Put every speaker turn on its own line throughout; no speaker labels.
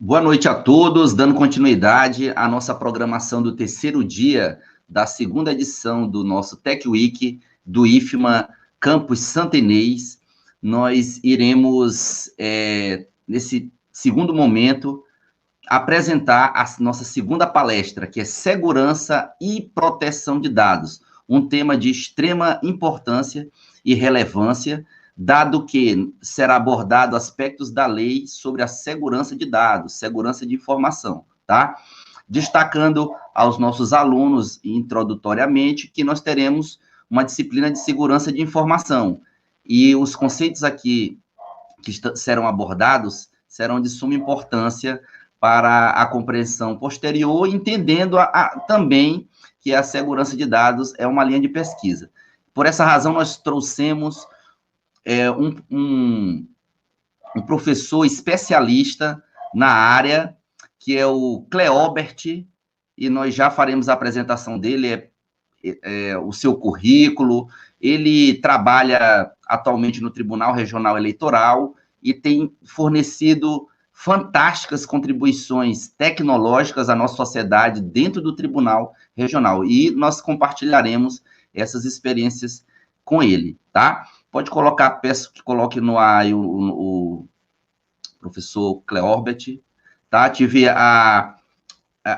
Boa noite a todos, dando continuidade à nossa programação do terceiro dia da segunda edição do nosso Tech Week do IFMA Campus Santa Inês. Nós iremos, nesse segundo momento, apresentar a nossa segunda palestra, que é Segurança e Proteção de Dados, um tema de extrema importância e relevância, dado que será abordado aspectos da lei sobre a segurança de dados, segurança de informação, tá? Destacando aos nossos alunos, introdutoriamente, que nós teremos uma disciplina de segurança de informação. E os conceitos aqui que serão abordados serão de suma importância para a compreensão posterior, entendendo também que a segurança de dados é uma linha de pesquisa. Por essa razão, nós trouxemos um professor especialista na área, que é o Cleobert, e nós já faremos a apresentação dele, o seu currículo. Ele trabalha atualmente no Tribunal Regional Eleitoral e tem fornecido fantásticas contribuições tecnológicas à nossa sociedade dentro do Tribunal Regional, e nós compartilharemos essas experiências com ele, tá? Pode colocar, peço que coloque no ar o professor Cleobert, tá? Tive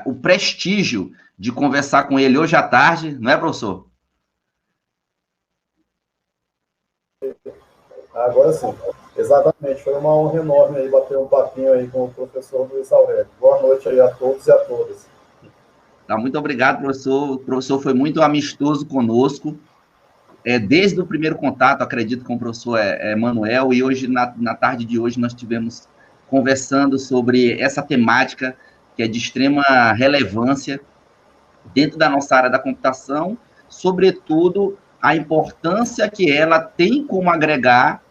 o prestígio de conversar com ele hoje à tarde, não é, professor?
Agora sim, exatamente, foi uma honra enorme aí bater um papinho aí com o professor Luiz Aurélio. Boa noite aí a todos e a todas.
Tá, muito obrigado, professor. O professor foi muito amistoso conosco, desde o primeiro contato, acredito, com o professor Manuel, e hoje, na tarde de hoje, nós estivemos conversando sobre essa temática que é de extrema relevância dentro da nossa área da computação, sobretudo a importância que ela tem como agregar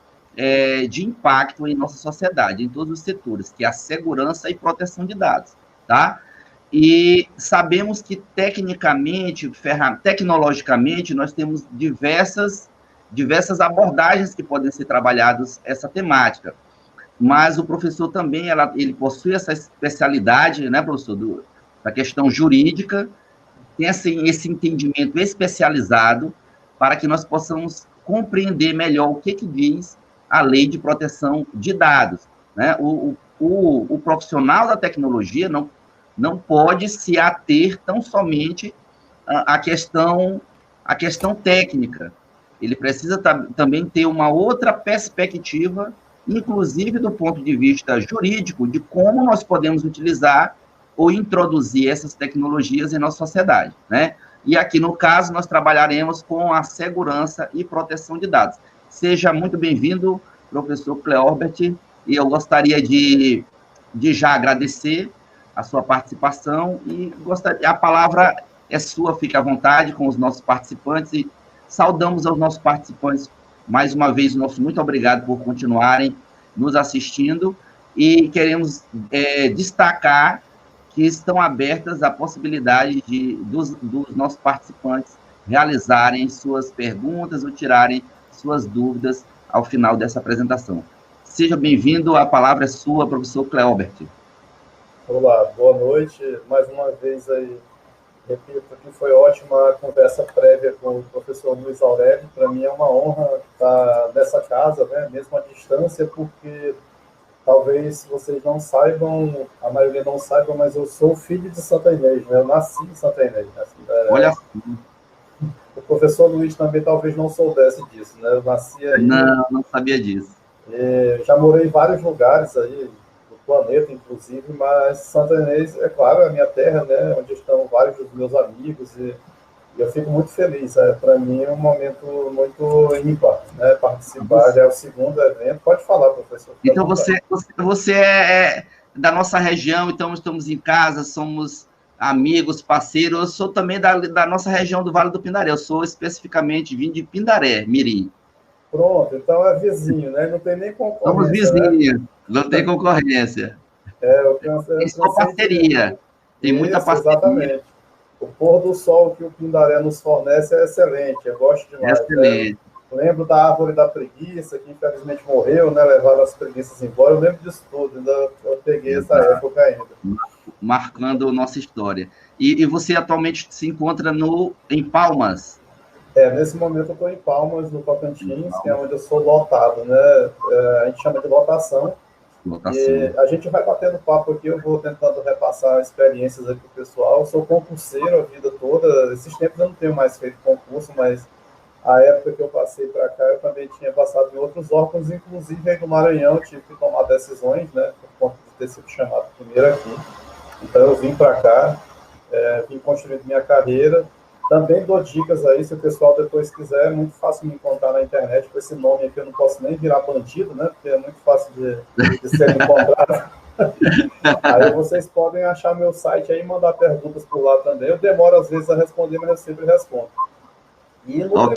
de impacto em nossa sociedade, em todos os setores, que é a segurança e proteção de dados, tá? E sabemos que, tecnologicamente, nós temos diversas abordagens que podem ser trabalhadas essa temática. Mas o professor também, ele possui essa especialidade, né, professor, da questão jurídica, tem esse entendimento especializado para que nós possamos compreender melhor o que diz a Lei de Proteção de Dados, né? O profissional da tecnologia não pode se ater tão somente à questão técnica. Ele precisa também ter uma outra perspectiva, inclusive do ponto de vista jurídico, de como nós podemos utilizar ou introduzir essas tecnologias em nossa sociedade, né? E aqui, no caso, nós trabalharemos com a segurança e proteção de dados. Seja muito bem-vindo, professor Cleobert, e eu gostaria de já agradecer a sua participação, e a palavra é sua, fique à vontade com os nossos participantes, e saudamos aos nossos participantes, mais uma vez, nosso muito obrigado por continuarem nos assistindo, e queremos destacar que estão abertas a possibilidade dos nossos participantes realizarem suas perguntas ou tirarem suas dúvidas ao final dessa apresentação. Seja bem-vindo, a palavra é sua, professor Cleobert.
Olá, boa noite. Mais uma vez aí, repito que foi ótima a conversa prévia com o professor Luiz Aurélio. Para mim é uma honra estar nessa casa, né, mesmo à distância, porque talvez vocês não saibam, a maioria não saiba, mas eu sou filho de Santa Inês, né? Eu nasci em Santa Inês.
Olha.
O professor Luiz também talvez não soubesse disso, né? Eu nasci aí.
Não sabia disso.
Já morei em vários lugares aí, do planeta, inclusive, mas Santa Inês, é claro, é a minha terra, né? Onde estão vários dos meus amigos, e eu fico muito feliz. Para mim é um momento muito ímpar, né? Participar, já é o segundo evento. Pode falar, professor.
Então, você é da nossa região, então estamos em casa, somos amigos, parceiros. Eu sou também da nossa região do Vale do Pindaré. Eu sou especificamente vim de Pindaré, Mirim.
Pronto, então é vizinho, né? Não tem nem concorrência.
Somos vizinhos, né? Não tem concorrência.
Tem
só parceria. Tem muita parceria.
Exatamente. O pôr do sol que o Pindaré nos fornece é excelente, eu gosto demais.
Excelente.
Né? Lembro da árvore da preguiça, que infelizmente morreu, né? Levaram as preguiças embora. Eu lembro disso tudo, ainda eu peguei essa época ainda.
Marcando nossa história. E você atualmente se encontra em Palmas?
Nesse momento eu estou em Palmas, no Tocantins, que é onde eu sou lotado, né? A gente chama de lotação. E a gente vai batendo papo aqui, eu vou tentando repassar experiências aqui pro pessoal. Eu sou concurseiro a vida toda. Esses tempos eu não tenho mais feito concurso, mas a época que eu passei para cá, eu também tinha passado em outros órgãos, inclusive aí no Maranhão, eu tive que tomar decisões, né, por conta de ter sido chamado primeiro aqui. Então eu vim para cá, vim construindo minha carreira. Também dou dicas aí, se o pessoal depois quiser, é muito fácil me encontrar na internet, com esse nome aqui eu não posso nem virar bandido, né, porque é muito fácil de ser encontrado. Aí vocês podem achar meu site aí e mandar perguntas por lá também. Eu demoro às vezes a responder, mas eu sempre respondo. E no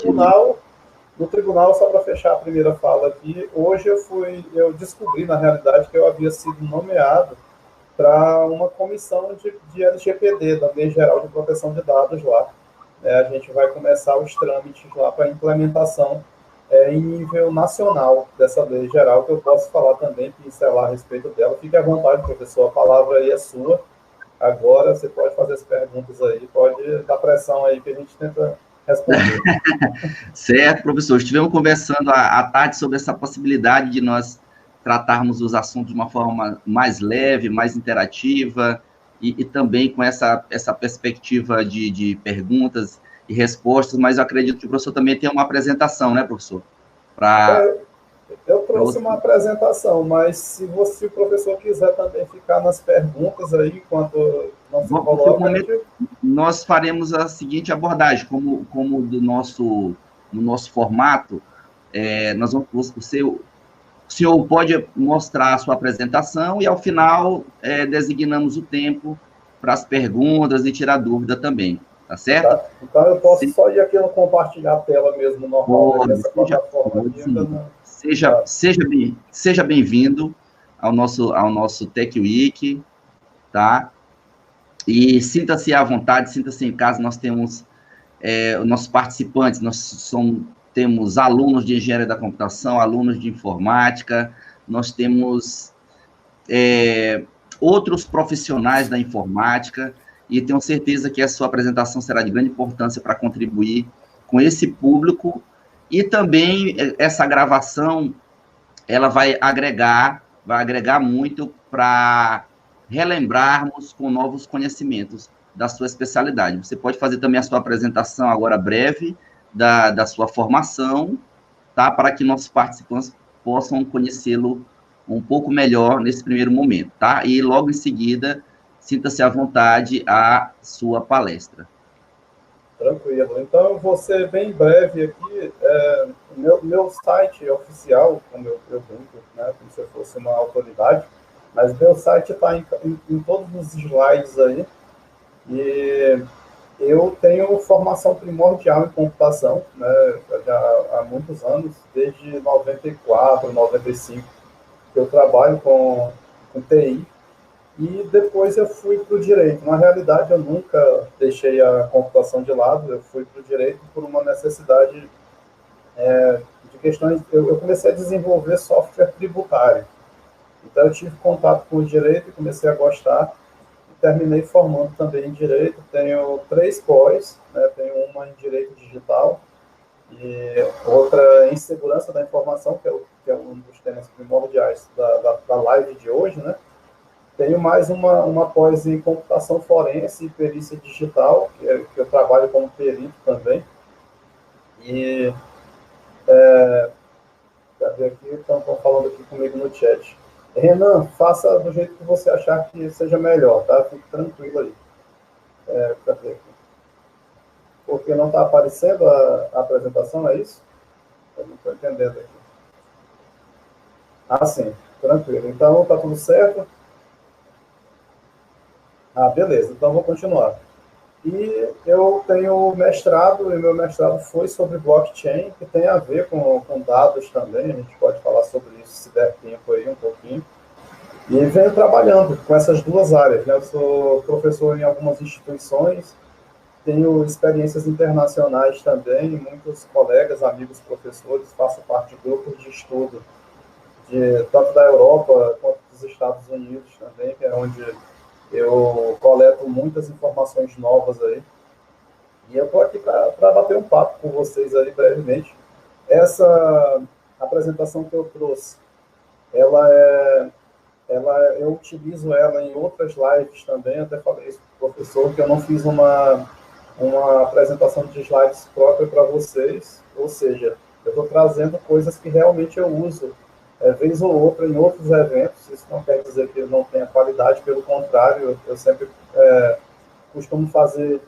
tribunal, só para fechar a primeira fala aqui, hoje eu descobri, na realidade, que eu havia sido nomeado para uma comissão de LGPD, da Lei Geral de Proteção de Dados lá. A gente vai começar os trâmites lá para implementação em nível nacional dessa lei geral, que eu posso falar também, pincelar a respeito dela. Fique à vontade, professor, a palavra aí é sua. Agora você pode fazer as perguntas aí, pode dar pressão aí que a gente tenta responder.
Certo, professor. Estivemos conversando à tarde sobre essa possibilidade de nós tratarmos os assuntos de uma forma mais leve, mais interativa, e também com essa perspectiva de perguntas e respostas, mas eu acredito que o professor também tem uma apresentação, né, professor?
Eu trouxe uma apresentação, mas se o professor quiser também ficar nas perguntas aí, enquanto não se coloca...
Nós faremos a seguinte abordagem, como no nosso formato, o senhor pode mostrar a sua apresentação e, ao final, designamos o tempo para as perguntas e tirar dúvida também, tá certo?
Tá. Então, eu posso só ir aqui no compartilhar a tela mesmo, normal, nessa plataforma aqui.
Seja bem-vindo ao nosso Tech Week, tá? E sinta-se à vontade, sinta-se em casa. Nós temos nossos participantes, temos alunos de engenharia da computação, alunos de informática, nós temos outros profissionais da informática, e tenho certeza que a sua apresentação será de grande importância para contribuir com esse público, e também essa gravação, ela vai agregar muito para relembrarmos com novos conhecimentos da sua especialidade. Você pode fazer também a sua apresentação agora breve, da sua formação, tá? Para que nossos participantes possam conhecê-lo um pouco melhor nesse primeiro momento, tá? E logo em seguida, sinta-se à vontade à sua palestra.
Tranquilo. Então, eu vou ser bem breve aqui. Meu site oficial, como eu brinco, né, como se eu fosse uma autoridade, mas meu site está em todos os slides aí. E eu tenho formação primordial em computação, né, já há muitos anos, desde 94, 95, que eu trabalho com TI, e depois eu fui para o direito. Na realidade, eu nunca deixei a computação de lado, eu fui para o direito por uma necessidade de questões... Eu comecei a desenvolver software tributário, então eu tive contato com o direito e comecei a gostar. Terminei formando também em Direito, tenho 3 pós, né? Tenho uma em Direito Digital e outra em Segurança da Informação, que é um dos temas primordiais da live de hoje, né? Tenho mais uma pós em Computação Forense e Perícia Digital, que eu trabalho como perito também. E, cadê aqui? Estão falando aqui comigo no chat. Renan, faça do jeito que você achar que seja melhor, tá? Fique tranquilo aí. Cadê aqui? Porque não está aparecendo a apresentação, é isso? Eu não estou entendendo aqui. Ah, sim, tranquilo. Então, está tudo certo? Ah, beleza. Então, vou continuar. E eu tenho mestrado, e meu mestrado foi sobre blockchain, que tem a ver com dados também, a gente pode falar sobre isso se der tempo aí um pouquinho. E venho trabalhando com essas duas áreas, né? Eu sou professor em algumas instituições, tenho experiências internacionais também, muitos colegas, amigos, professores, faço parte de grupos de estudo, tanto da Europa quanto dos Estados Unidos também, que é onde eu coleto muitas informações novas aí. E eu estou aqui para bater um papo com vocês aí brevemente. Essa apresentação que eu trouxe, eu utilizo ela em outras lives também, até falei isso para o professor, que eu não fiz uma apresentação de slides própria para vocês, ou seja, eu estou trazendo coisas que realmente eu uso, vez ou outra, em outros eventos. Isso não quer dizer que eu não tenha qualidade, pelo contrário, eu sempre costumo fazer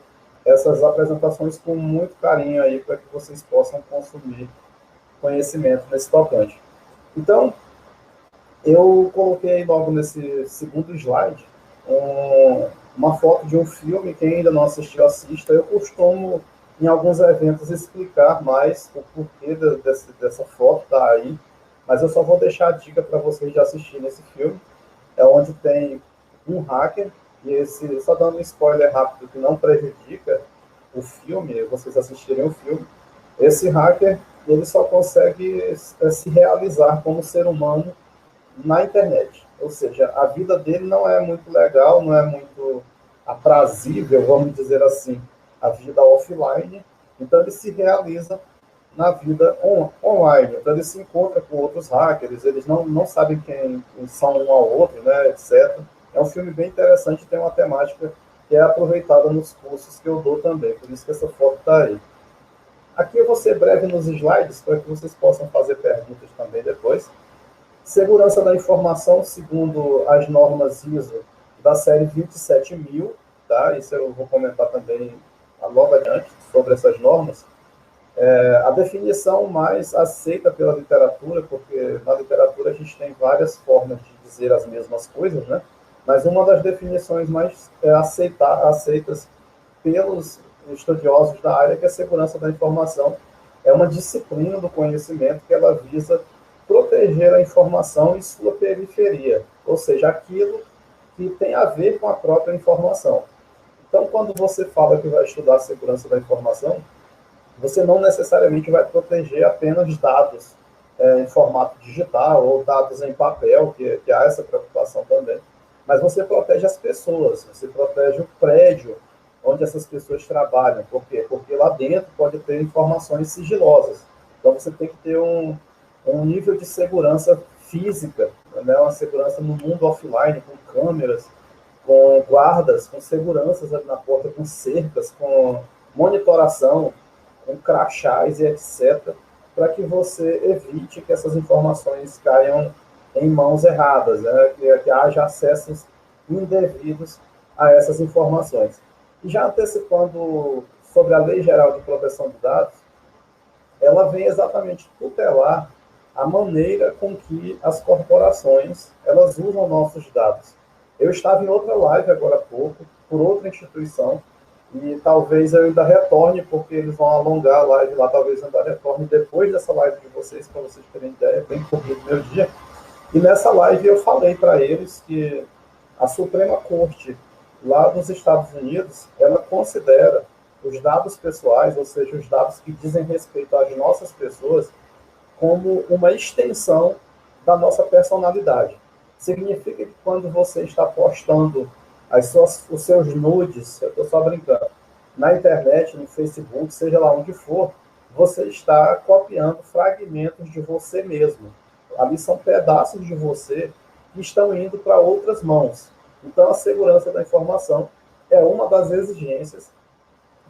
essas apresentações com muito carinho aí, para que vocês possam consumir conhecimento nesse tocante. Então, eu coloquei logo nesse segundo slide uma foto de um filme. Quem ainda não assistiu, assista. Eu costumo, em alguns eventos, explicar mais o porquê dessa foto tá aí, mas eu só vou deixar a dica para vocês de assistir nesse filme. É onde tem um hacker, e só dando um spoiler rápido que não prejudica o filme, vocês assistirem o filme. Esse hacker, ele só consegue se realizar como ser humano na internet. Ou seja, a vida dele não é muito legal, não é muito aprazível, vamos dizer assim, a vida offline. Então ele se realiza na vida online. Então ele se encontra com outros hackers, eles não sabem quem são um ao outro, né, etc. É um filme bem interessante, tem uma temática que é aproveitada nos cursos que eu dou também, por isso que essa foto está aí. Aqui eu vou ser breve nos slides, para que vocês possam fazer perguntas também depois. Segurança da informação, segundo as normas ISO da série 27000, tá? Isso eu vou comentar também logo adiante sobre essas normas. A definição mais aceita pela literatura, porque na literatura a gente tem várias formas de dizer as mesmas coisas, né? Mas uma das definições mais aceitas pelos estudiosos da área, que é a segurança da informação, é uma disciplina do conhecimento que ela visa proteger a informação em sua periferia, ou seja, aquilo que tem a ver com a própria informação. Então, quando você fala que vai estudar a segurança da informação, você não necessariamente vai proteger apenas dados em formato digital ou dados em papel, que há essa preocupação também, mas você protege as pessoas, você protege o prédio onde essas pessoas trabalham. Por quê? Porque lá dentro pode ter informações sigilosas. Então, você tem que ter um nível de segurança física, né? Uma segurança no mundo offline, com câmeras, com guardas, com seguranças ali na porta, com cercas, com monitoração, com crachás e etc., para que você evite que essas informações caiam em mãos erradas, né? que haja acessos indevidos a essas informações. E já antecipando sobre a Lei Geral de Proteção de Dados, ela vem exatamente tutelar a maneira com que as corporações elas usam nossos dados. Eu estava em outra live agora há pouco, por outra instituição, e talvez eu ainda retorne, porque eles vão alongar a live lá, talvez eu ainda retorne depois dessa live de vocês, para vocês terem ideia, bem corrido meu dia. E nessa live eu falei para eles que a Suprema Corte, lá dos Estados Unidos, ela considera os dados pessoais, ou seja, os dados que dizem respeito às nossas pessoas, como uma extensão da nossa personalidade. Significa que quando você está postando os seus nudes, eu estou só brincando, na internet, no Facebook, seja lá onde for, você está copiando fragmentos de você mesmo. Ali são pedaços de você que estão indo para outras mãos. Então, a segurança da informação é uma das exigências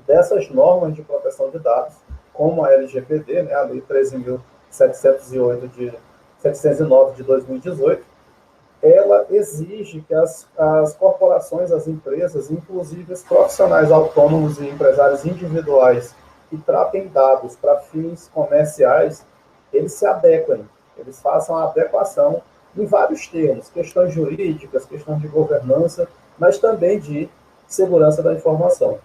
dessas normas de proteção de dados, como a LGPD, né, a Lei 13.709 de 2018, ela exige que as corporações, as empresas, inclusive os profissionais autônomos e empresários individuais que tratem dados para fins comerciais, eles se adequem, eles façam a adequação em vários termos, questões jurídicas, questões de governança, mas também de segurança da informação.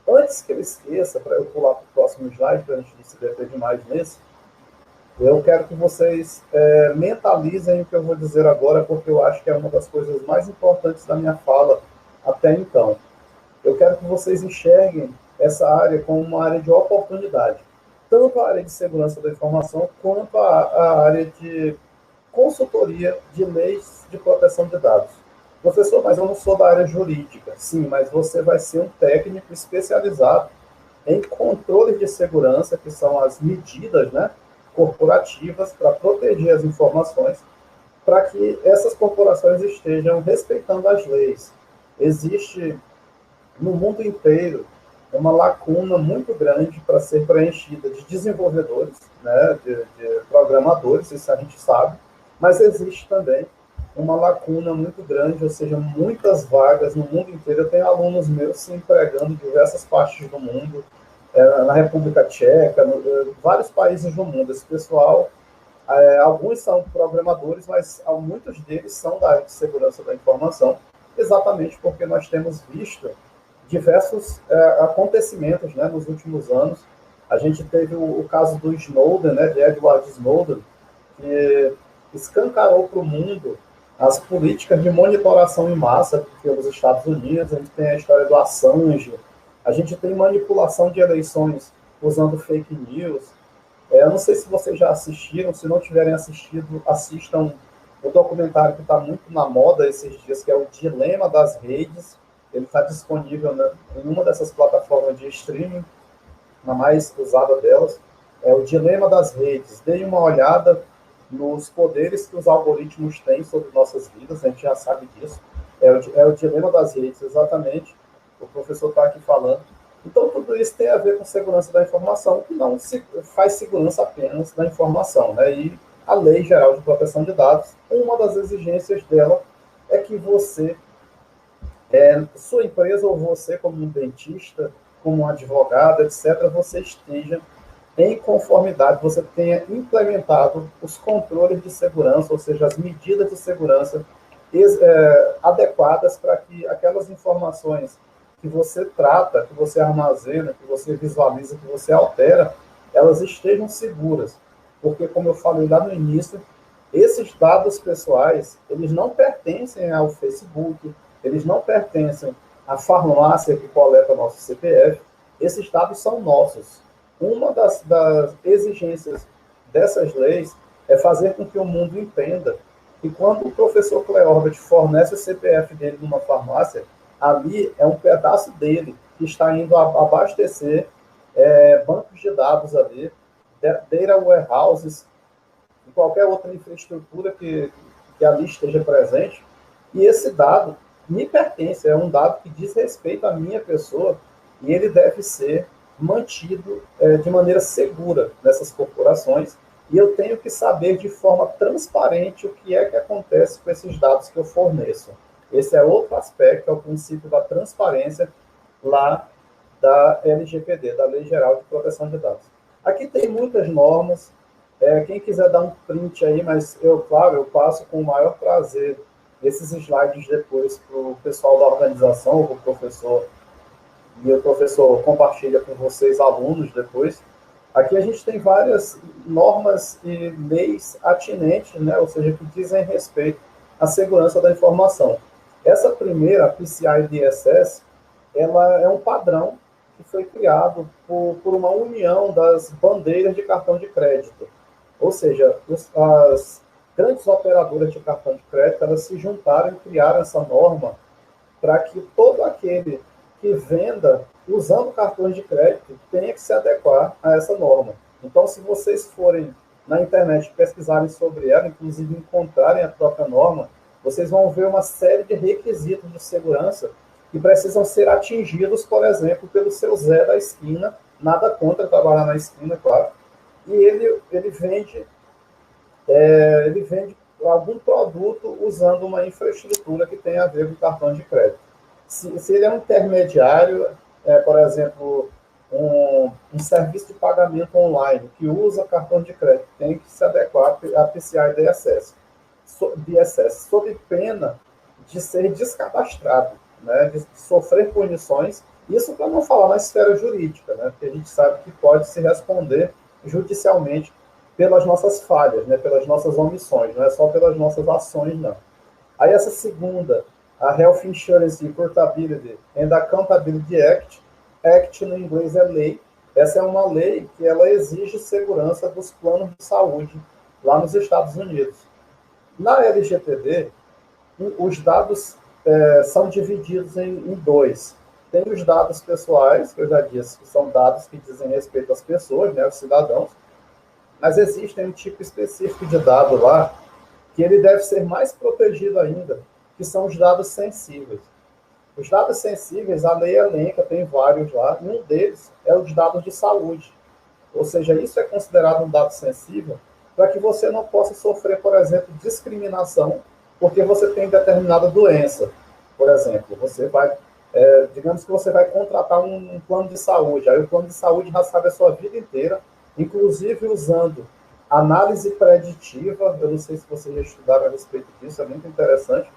Antes que eu esqueça, para eu pular para o próximo slide, para a gente não se deter demais nesse, eu quero que vocês mentalizem o que eu vou dizer agora, porque eu acho que é uma das coisas mais importantes da minha fala até então. Eu quero que vocês enxerguem essa área como uma área de oportunidade, tanto a área de segurança da informação quanto a área de consultoria de leis de proteção de dados. Professor, mas eu não sou da área jurídica. Sim, mas você vai ser um técnico especializado em controle de segurança, que são as medidas, né, corporativas para proteger as informações, para que essas corporações estejam respeitando as leis. Existe no mundo inteiro uma lacuna muito grande para ser preenchida de desenvolvedores, né, de programadores, isso a gente sabe, mas existe também uma lacuna muito grande, ou seja, muitas vagas no mundo inteiro. Eu tenho alunos meus se empregando em diversas partes do mundo, na República Tcheca, vários países do mundo. Esse pessoal, alguns são programadores, mas muitos deles são da área de segurança da informação, exatamente porque nós temos visto diversos acontecimentos, né, nos últimos anos. A gente teve o caso do Snowden, né, de Edward Snowden, que escancarou para o mundo as políticas de monitoração em massa pelos Estados Unidos. A gente tem a história do Assange, a gente tem manipulação de eleições usando fake news. Eu não sei se vocês já assistiram, se não tiverem assistido, assistam o documentário que está muito na moda esses dias, que é o Dilema das Redes. Ele está disponível, né, em uma dessas plataformas de streaming, na mais usada delas. É o Dilema das Redes. Deem uma olhada nos poderes que os algoritmos têm sobre nossas vidas, a gente já sabe disso. É o Dilema das Redes, exatamente. O professor está aqui falando. Então, tudo isso tem a ver com segurança da informação, que não se faz segurança apenas da informação, né? E a Lei Geral de Proteção de Dados, uma das exigências dela é que você, sua empresa ou você, como um dentista, como um advogado, etc., você esteja em conformidade, você tenha implementado os controles de segurança, ou seja, as medidas de segurança adequadas para que aquelas informações que você trata, que você armazena, que você visualiza, que você altera, elas estejam seguras. Porque, como eu falei lá no início, esses dados pessoais, eles não pertencem ao Facebook, eles não pertencem à farmácia que coleta nosso CPF, esses dados são nossos. Uma das exigências dessas leis é fazer com que o mundo entenda que quando o professor Cleorbert fornece o CPF dele numa farmácia, ali é um pedaço dele que está indo abastecer bancos de dados ali, data warehouses, e qualquer outra infraestrutura que ali esteja presente. E esse dado me pertence, é um dado que diz respeito à minha pessoa, e ele deve ser mantido de maneira segura nessas corporações, e eu tenho que saber de forma transparente o que é que acontece com esses dados que eu forneço. Esse é outro aspecto, é o princípio da transparência lá da LGPD, da Lei Geral de Proteção de Dados. Aqui tem muitas normas, quem quiser dar um print aí, mas claro, eu passo com o maior prazer esses slides depois para o pessoal da organização, ou para o professor, e o professor compartilha com vocês, alunos, depois. Aqui a gente tem várias normas e leis atinentes, né, ou seja, que dizem respeito à segurança da informação. Essa primeira, a PCI DSS, ela é um padrão que foi criado por uma união das bandeiras de cartão de crédito. Ou seja, as grandes operadoras de cartão de crédito, elas se juntaram e criaram essa norma para que todo aquele que venda usando cartões de crédito tenha que se adequar a essa norma. Então, se vocês forem na internet pesquisarem sobre ela, inclusive encontrarem a própria norma, vocês vão ver uma série de requisitos de segurança que precisam ser atingidos, por exemplo, pelo seu Zé da esquina, nada contra trabalhar na esquina, claro, e ele vende algum produto usando uma infraestrutura que tem a ver com cartão de crédito. Se ele é um intermediário, por exemplo, um serviço de pagamento online que usa cartão de crédito, tem que se adequar à PCI DSS, sob pena de ser descadastrado, né, de sofrer punições, isso para não falar na esfera jurídica, né, porque a gente sabe que pode se responder judicialmente pelas nossas falhas, né, pelas nossas omissões, não é só pelas nossas ações, não. Aí essa segunda, a Health Insurance Portability and Accountability Act, Act no inglês é lei. Essa é uma lei que ela exige segurança dos planos de saúde lá nos Estados Unidos. Na LGPD, os dados são divididos em dois. Tem os dados pessoais, que eu já disse, que são dados que dizem respeito às pessoas, né, aos cidadãos, mas existem um tipo específico de dado lá que ele deve ser mais protegido ainda, que são os dados sensíveis. Os dados sensíveis, a lei elenca, tem vários lá, e um deles é os dados de saúde. Ou seja, isso é considerado um dado sensível para que você não possa sofrer, por exemplo, discriminação porque você tem determinada doença. Por exemplo, você vai, digamos que você vai contratar um plano de saúde, aí o plano de saúde já sabe a sua vida inteira, inclusive usando análise preditiva, eu não sei se vocês já estudaram a respeito disso, é muito interessante.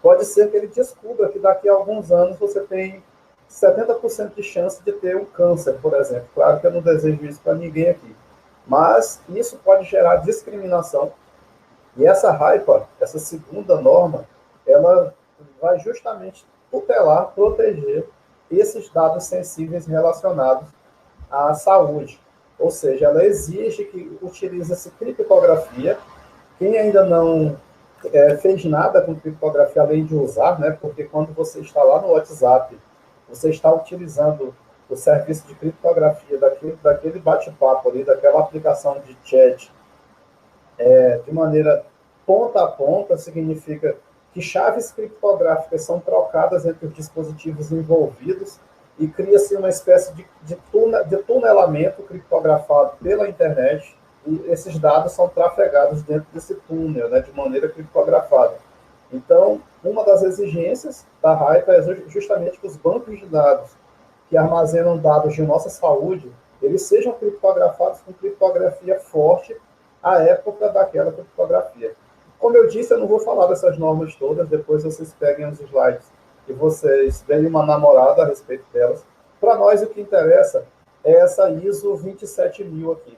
Pode ser que ele descubra que daqui a alguns anos você tem 70% de chance de ter um câncer, por exemplo. Claro que eu não desejo isso para ninguém aqui. Mas isso pode gerar discriminação. E essa RAIPA, essa segunda norma, ela vai justamente tutelar, proteger esses dados sensíveis relacionados à saúde. Ou seja, ela exige que utilize-se criptografia. Quem ainda não fez nada com criptografia além de usar, né? Porque quando você está lá no WhatsApp, você está utilizando o serviço de criptografia daquele bate-papo ali, daquela aplicação de chat, de maneira ponta a ponta, significa que chaves criptográficas são trocadas entre os dispositivos envolvidos e cria-se uma espécie de tunelamento criptografado pela internet, e esses dados são trafegados dentro desse túnel, né, de maneira criptografada. Então, uma das exigências da RAIPA é justamente que os bancos de dados que armazenam dados de nossa saúde, eles sejam criptografados com criptografia forte à época daquela criptografia. Como eu disse, eu não vou falar dessas normas todas, depois vocês peguem os slides e vocês deem uma namorada a respeito delas. Para nós, o que interessa é essa ISO 27000 aqui.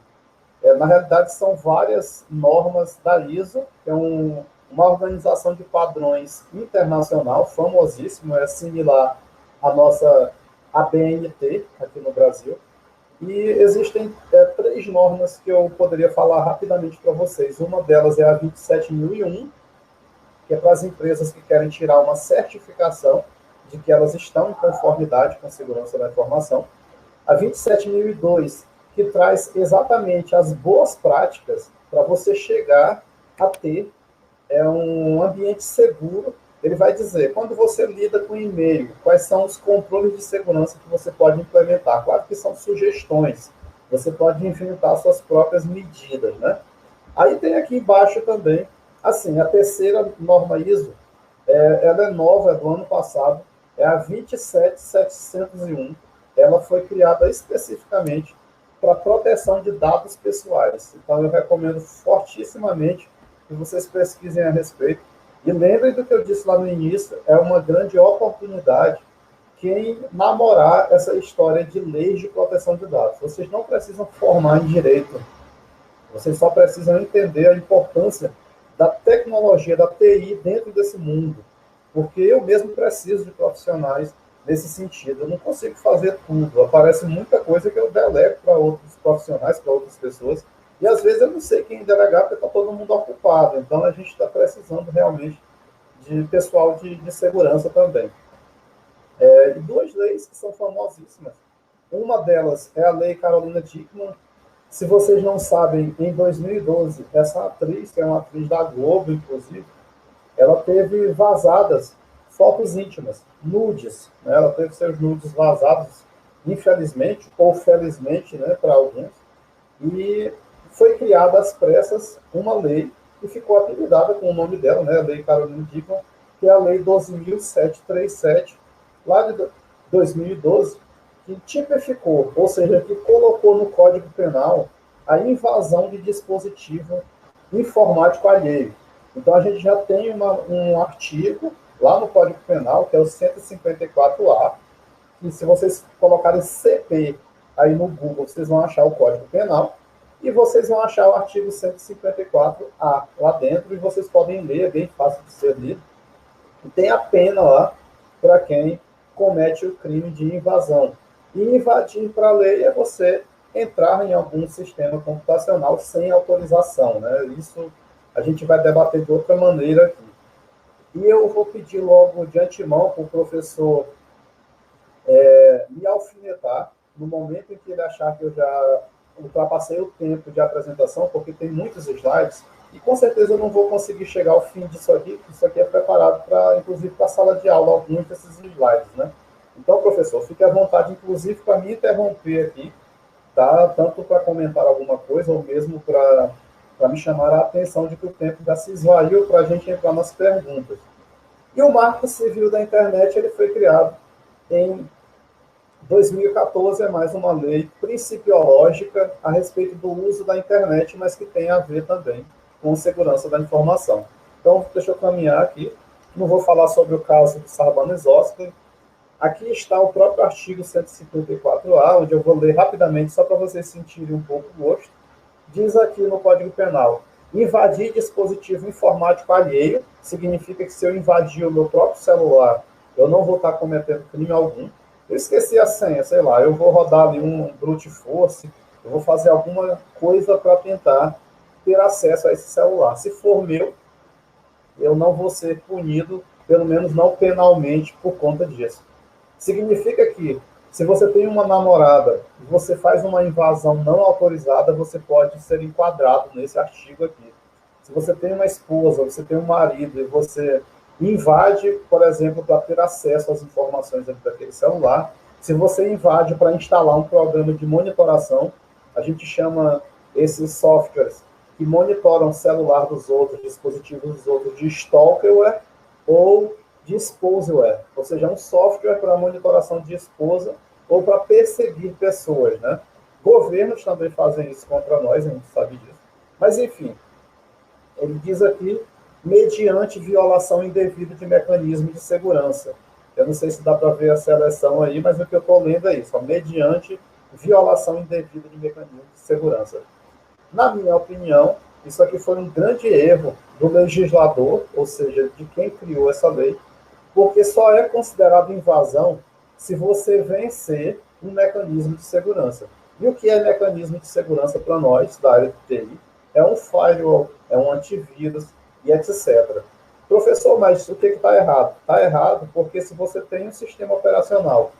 Na realidade, são várias normas da ISO, que é uma organização de padrões internacional, famosíssimo, é similar à nossa ABNT, aqui no Brasil. E existem 3 normas que eu poderia falar rapidamente para vocês. Uma delas é a 27001, que é para as empresas que querem tirar uma certificação de que elas estão em conformidade com a segurança da informação. A 27002, que traz exatamente as boas práticas para você chegar a ter um ambiente seguro. Ele vai dizer, quando você lida com e-mail, quais são os controles de segurança que você pode implementar. Claro que são sugestões, você pode inventar suas próprias medidas, né? Aí tem aqui embaixo também, assim, a terceira norma ISO, ela é nova, é do ano passado, é a 27701. Ela foi criada especificamente para proteção de dados pessoais. Então, eu recomendo fortissimamente que vocês pesquisem a respeito. E lembrem do que eu disse lá no início, é uma grande oportunidade quem namorar essa história de leis de proteção de dados. Vocês não precisam formar em direito, vocês só precisam entender a importância da tecnologia, da TI dentro desse mundo. Porque eu mesmo preciso de profissionais nesse sentido. Eu não consigo fazer tudo. Aparece muita coisa que eu delego para outros profissionais, para outras pessoas. E às vezes eu não sei quem delegar porque está todo mundo ocupado. Então a gente está precisando realmente de pessoal de segurança também. E 2 leis que são famosíssimas. Uma delas é a Lei Carolina Dickmann. Se vocês não sabem, em 2012, essa atriz, que é uma atriz da Globo, inclusive, ela teve vazadas fotos íntimas, nudes. Né? Ela teve seus nudes vazados, infelizmente, ou felizmente, né, para alguns. E foi criada às pressas uma lei que ficou apelidada com o nome dela, né, a Lei Carolina Dickmann, que é a Lei 12.737, lá de 2012, que tipificou, ou seja, que colocou no Código Penal a invasão de dispositivo informático alheio. Então, a gente já tem um artigo lá no Código Penal, que é o 154A, que se vocês colocarem CP aí no Google, vocês vão achar o Código Penal, e vocês vão achar o artigo 154A lá dentro, e vocês podem ler, é bem fácil de ser lido. E tem a pena lá para quem comete o crime de invasão. E invadir para a lei é você entrar em algum sistema computacional sem autorização, né? Isso a gente vai debater de outra maneira aqui. E eu vou pedir logo de antemão para o professor me alfinetar no momento em que ele achar que eu já ultrapassei o tempo de apresentação, porque tem muitos slides, e com certeza eu não vou conseguir chegar ao fim disso aqui, porque isso aqui é preparado para, inclusive, para a sala de aula, alguns desses slides, né? Então, professor, fique à vontade, inclusive, para me interromper aqui, tá? Tanto para comentar alguma coisa, ou mesmo para me chamar a atenção de que o tempo já se esvaiu para a gente entrar nas perguntas. E o Marco Civil da Internet ele foi criado em 2014, é mais uma lei principiológica a respeito do uso da internet, mas que tem a ver também com segurança da informação. Então, deixa eu caminhar aqui. Não vou falar sobre o caso de Sarbanes-Oxley. Aqui está o próprio artigo 154A, onde eu vou ler rapidamente, só para vocês sentirem um pouco o gosto. Diz aqui no Código Penal: invadir dispositivo informático alheio significa que se eu invadir o meu próprio celular, eu não vou estar cometendo crime algum. Eu esqueci a senha, sei lá, eu vou rodar ali um brute force, eu vou fazer alguma coisa para tentar ter acesso a esse celular. Se for meu, eu não vou ser punido, pelo menos não penalmente, por conta disso. Significa que, se você tem uma namorada e você faz uma invasão não autorizada, você pode ser enquadrado nesse artigo aqui. Se você tem uma esposa, você tem um marido e você invade, por exemplo, para ter acesso às informações dentro daquele celular, se você invade para instalar um programa de monitoração, a gente chama esses softwares que monitoram o celular dos outros, dispositivos dos outros, de stalkerware ou de exposeware, ou seja, um software para monitoração de esposa ou para perseguir pessoas, né? Governos também fazem isso contra nós, a gente sabe disso. Mas, enfim, ele diz aqui, mediante violação indevida de mecanismo de segurança. Eu não sei se dá para ver a seleção aí, mas o que eu estou lendo é isso, ó, mediante violação indevida de mecanismo de segurança. Na minha opinião, isso aqui foi um grande erro do legislador, ou seja, de quem criou essa lei, porque só é considerado invasão se você vencer um mecanismo de segurança. E o que é mecanismo de segurança para nós, da área de TI? É um firewall, é um antivírus e etc. Professor, mas o que está errado? Está errado porque se você tem um sistema operacional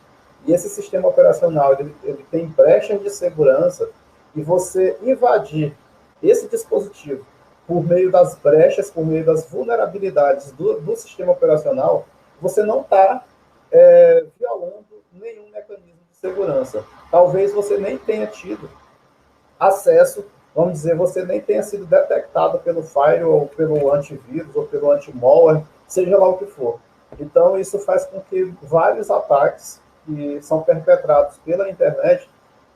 e esse sistema operacional ele tem brechas de segurança e você invadir esse dispositivo por meio das brechas, por meio das vulnerabilidades do sistema operacional, você não está violando nenhum mecanismo de segurança. Talvez você nem tenha tido acesso, vamos dizer, você nem tenha sido detectado pelo firewall, ou pelo antivírus, ou pelo anti-malware, seja lá o que for. Então, isso faz com que vários ataques que são perpetrados pela internet,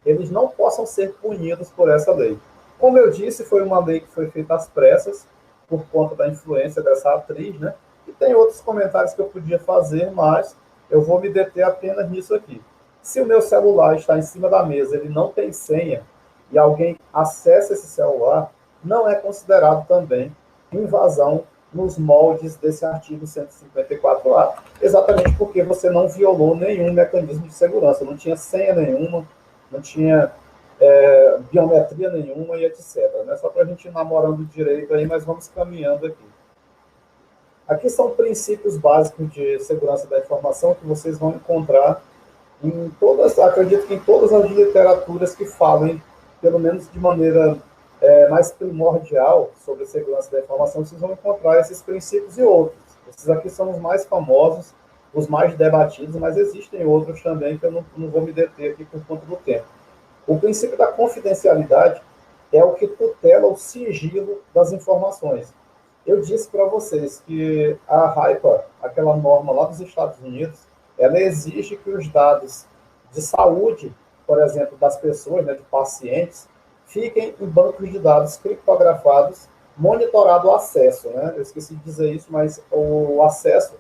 eles não possam ser punidos por essa lei. Como eu disse, foi uma lei que foi feita às pressas, por conta da influência dessa atriz, né? E tem outros comentários que eu podia fazer, mas eu vou me deter apenas nisso aqui. Se o meu celular está em cima da mesa, ele não tem senha, e alguém acessa esse celular, não é considerado também invasão nos moldes desse artigo 154A, exatamente porque você não violou nenhum mecanismo de segurança, não tinha senha nenhuma, não tinha biometria nenhuma e etc. Né? Só para a gente ir namorando direito aí, mas vamos caminhando aqui. Aqui são princípios básicos de segurança da informação que vocês vão encontrar em todas, acredito que em todas as literaturas que falem, pelo menos de maneira mais primordial sobre a segurança da informação, vocês vão encontrar esses princípios e outros. Esses aqui são os mais famosos, os mais debatidos, mas existem outros também que eu não vou me deter aqui por conta do tempo. O princípio da confidencialidade é o que tutela o sigilo das informações. Eu disse para vocês que a HIPAA, aquela norma lá dos Estados Unidos, ela exige que os dados de saúde, por exemplo, das pessoas, né, de pacientes, fiquem em bancos de dados criptografados, monitorado o acesso. Né? Eu esqueci de dizer isso, mas o acesso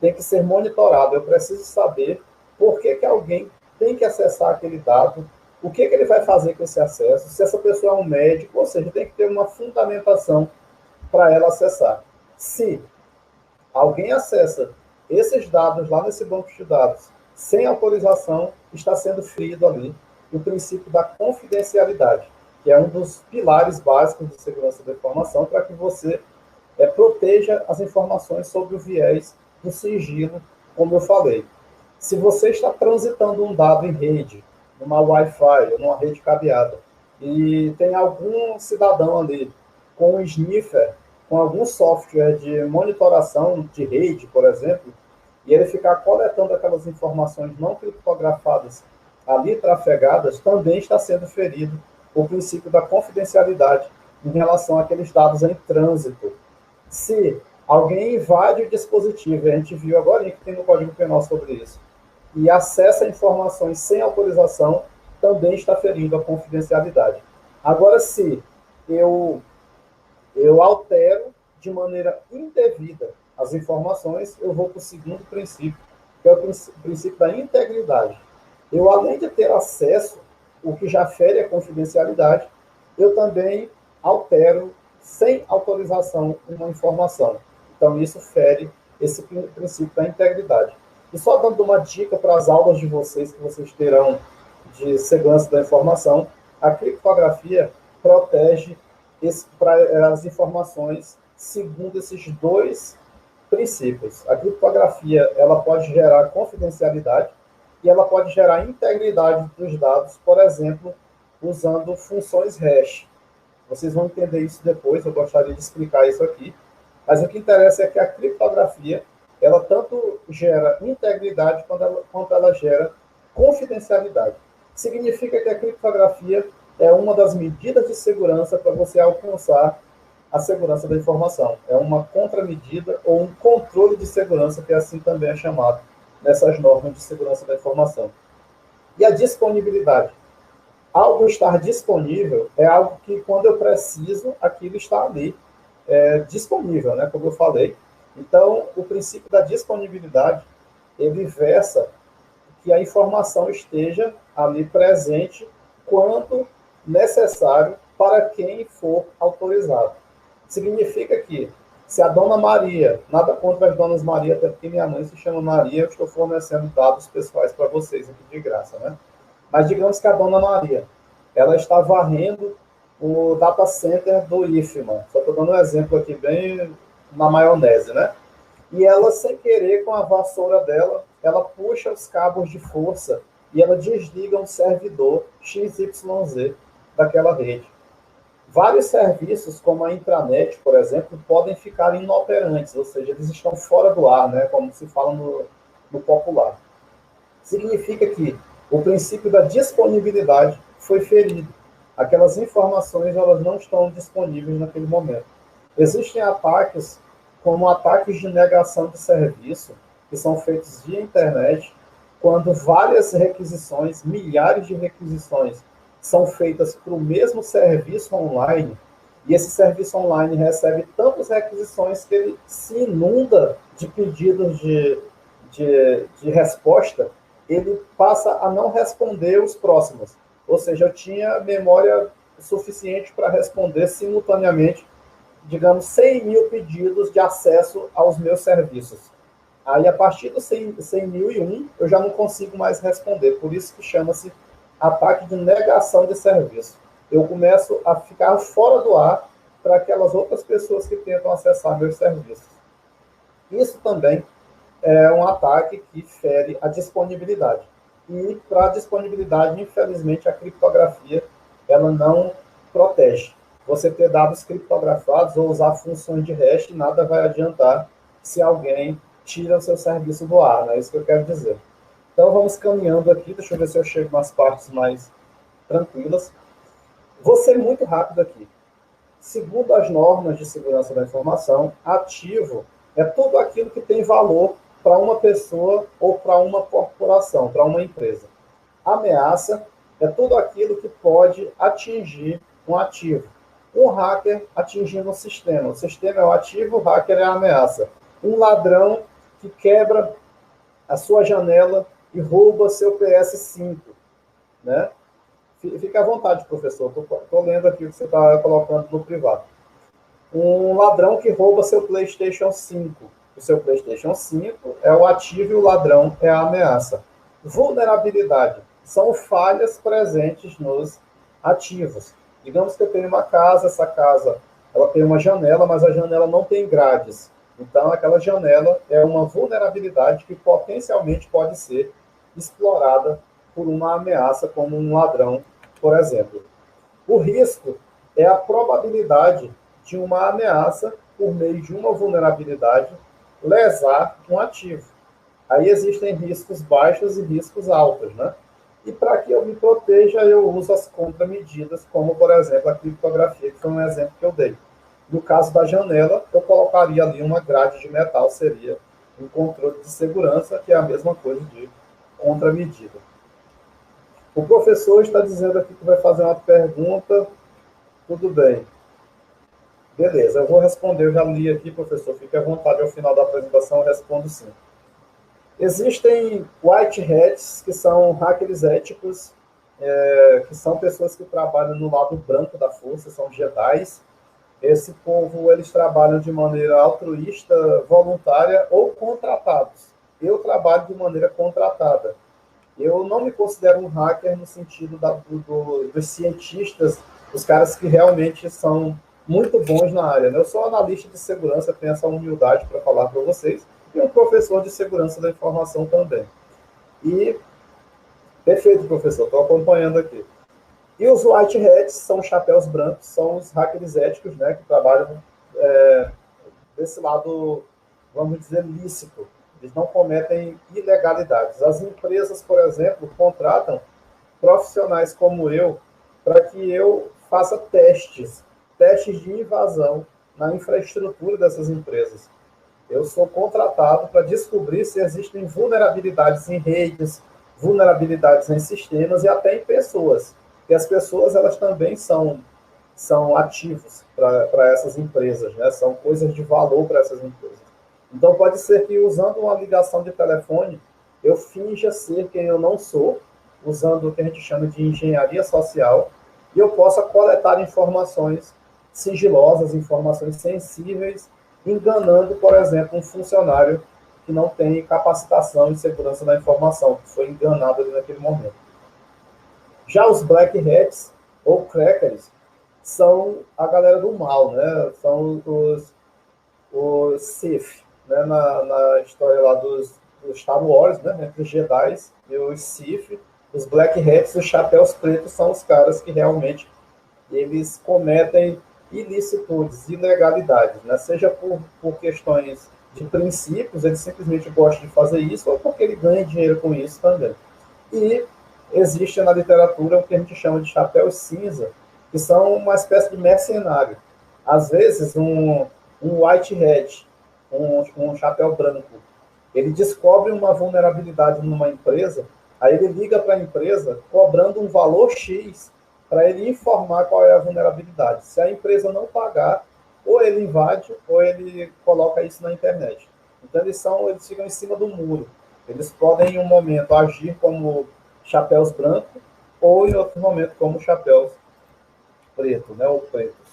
tem que ser monitorado. Eu preciso saber por que alguém tem que acessar aquele dado, o que ele vai fazer com esse acesso, se essa pessoa é um médico, ou seja, tem que ter uma fundamentação para ela acessar. Se alguém acessa esses dados lá nesse banco de dados sem autorização, está sendo ferido ali o princípio da confidencialidade, que é um dos pilares básicos de segurança da informação, para que você proteja as informações sobre o viés do sigilo, como eu falei. Se você está transitando um dado em rede, numa Wi-Fi ou numa rede cabeada, e tem algum cidadão ali com um sniffer, com algum software de monitoração de rede, por exemplo, e ele ficar coletando aquelas informações não criptografadas ali trafegadas, também está sendo ferido o princípio da confidencialidade em relação àqueles dados em trânsito. Se alguém invade o dispositivo, a gente viu agora que tem no Código Penal sobre isso, e acessa informações sem autorização, também está ferindo a confidencialidade. Agora, se eu altero de maneira indevida as informações, eu vou para o segundo princípio, que é o princípio da integridade. Eu, além de ter acesso, o que já fere a confidencialidade, eu também altero, sem autorização, uma informação. Então, isso fere esse princípio da integridade. E só dando uma dica para as aulas de vocês, que vocês terão de segurança da informação, a criptografia protege as informações segundo esses dois princípios. A criptografia, ela pode gerar confidencialidade e ela pode gerar integridade dos dados, por exemplo, usando funções hash. Vocês vão entender isso depois, eu gostaria de explicar isso aqui. Mas o que interessa é que a criptografia, ela tanto gera integridade quanto ela gera confidencialidade. Significa que a criptografia é uma das medidas de segurança para você alcançar a segurança da informação. É uma contramedida ou um controle de segurança, que assim também é chamado nessas normas de segurança da informação. E a disponibilidade. Algo estar disponível é algo que, quando eu preciso, aquilo está ali, disponível, né, como eu falei. Então, o princípio da disponibilidade, ele versa que a informação esteja ali presente quando necessário para quem for autorizado. Significa que, se a dona Maria, nada contra as donas Maria, até porque minha mãe se chama Maria, eu estou fornecendo dados pessoais para vocês aqui de graça, né? Mas digamos que a dona Maria, ela está varrendo o data center do IFMA, só estou dando um exemplo aqui bem na maionese, né? E ela, sem querer, com a vassoura dela, ela puxa os cabos de força e ela desliga um servidor XYZ daquela rede. Vários serviços, como a intranet, por exemplo, podem ficar inoperantes, ou seja, eles estão fora do ar, né, como se fala no popular. Significa que o princípio da disponibilidade foi ferido. Aquelas informações, elas não estão disponíveis naquele momento. Existem ataques, como ataques de negação de serviço, que são feitos via internet, quando várias requisições, milhares de requisições, são feitas para o mesmo serviço online, e esse serviço online recebe tantas requisições que ele se inunda de pedidos de resposta, ele passa a não responder os próximos. Ou seja, eu tinha memória suficiente para responder simultaneamente, digamos, 100 mil pedidos de acesso aos meus serviços. Aí, a partir do 100.001, eu já não consigo mais responder. Por isso que chama-se ataque de negação de serviço. Eu começo a ficar fora do ar para aquelas outras pessoas que tentam acessar meus serviços. Isso também é um ataque que fere a disponibilidade. E para a disponibilidade, infelizmente, a criptografia ela não protege. Você ter dados criptografados ou usar funções de hash, nada vai adiantar se alguém tira o seu serviço do ar, né? É isso que eu quero dizer. Então, vamos caminhando aqui. Deixa eu ver se eu chego nas partes mais tranquilas. Vou ser muito rápido aqui. Segundo as normas de segurança da informação, ativo é tudo aquilo que tem valor para uma pessoa ou para uma corporação, para uma empresa. Ameaça é tudo aquilo que pode atingir um ativo. Um hacker atingindo um sistema. O sistema é o ativo, o hacker é a ameaça. Um ladrão que quebra a sua janela e rouba seu PS5, né? Fique à vontade, professor. Estou lendo aqui o que você está colocando no privado. Um ladrão que rouba seu PlayStation 5. O seu PlayStation 5 é o ativo e o ladrão é a ameaça. Vulnerabilidade são falhas presentes nos ativos. Digamos que eu tenho uma casa, essa casa ela tem uma janela, mas a janela não tem grades. Então, aquela janela é uma vulnerabilidade que potencialmente pode ser explorada por uma ameaça, como um ladrão, por exemplo. O risco é a probabilidade de uma ameaça, por meio de uma vulnerabilidade, lesar um ativo. Aí existem riscos baixos e riscos altos, né? E para que eu me proteja, eu uso as contramedidas, como, por exemplo, a criptografia, que foi um exemplo que eu dei. No caso da janela, eu colocaria ali uma grade de metal, seria um controle de segurança, que é a mesma coisa de contramedida. O professor está dizendo aqui que vai fazer uma pergunta. Tudo bem. Beleza, eu vou responder. Eu já li aqui, professor. Fique à vontade, ao final da apresentação eu respondo sim. Existem white hats, que são hackers éticos, que são pessoas que trabalham no lado branco da força, são jedis. Esse povo, eles trabalham de maneira altruísta, voluntária ou contratados. Eu trabalho de maneira contratada. Eu não me considero um hacker no sentido dos cientistas, os caras que realmente são muito bons na área, né? Eu sou analista de segurança, tenho essa humildade para falar para vocês, e um professor de segurança da informação também. E, perfeito, professor, estou acompanhando aqui. E os white hats são chapéus brancos, são os hackers éticos, né, que trabalham desse lado, vamos dizer, lícito. Eles não cometem ilegalidades. As empresas, por exemplo, contratam profissionais como eu para que eu faça testes de invasão na infraestrutura dessas empresas. Eu sou contratado para descobrir se existem vulnerabilidades em redes, vulnerabilidades em sistemas e até em pessoas. E as pessoas, elas também são ativos para essas empresas, né? São coisas de valor para essas empresas. Então, pode ser que, usando uma ligação de telefone, eu finja ser quem eu não sou, usando o que a gente chama de engenharia social, e eu possa coletar informações sigilosas, informações sensíveis, enganando, por exemplo, um funcionário que não tem capacitação em segurança da informação, que foi enganado ali naquele momento. Já os black hats, ou crackers, são a galera do mal, né? São os Sith, né? Na história lá dos Star Wars, né? Entre os Jedi e os Sith, os black hats, os chapéus pretos, são os caras que realmente eles cometem ilicitudes, ilegalidades, né? Seja por questões de princípios, ele simplesmente gosta de fazer isso, ou porque ele ganha dinheiro com isso também. E existe na literatura o que a gente chama de chapéus cinza, que são uma espécie de mercenário. Às vezes, um white hat, um chapéu branco, ele descobre uma vulnerabilidade numa empresa, aí ele liga para a empresa cobrando um valor X para ele informar qual é a vulnerabilidade. Se a empresa não pagar, ou ele invade, ou ele coloca isso na internet. Então, eles ficam em cima do muro. Eles podem, em um momento, agir como chapéus brancos, ou em outro momento, como chapéus pretos, né, ou pretos.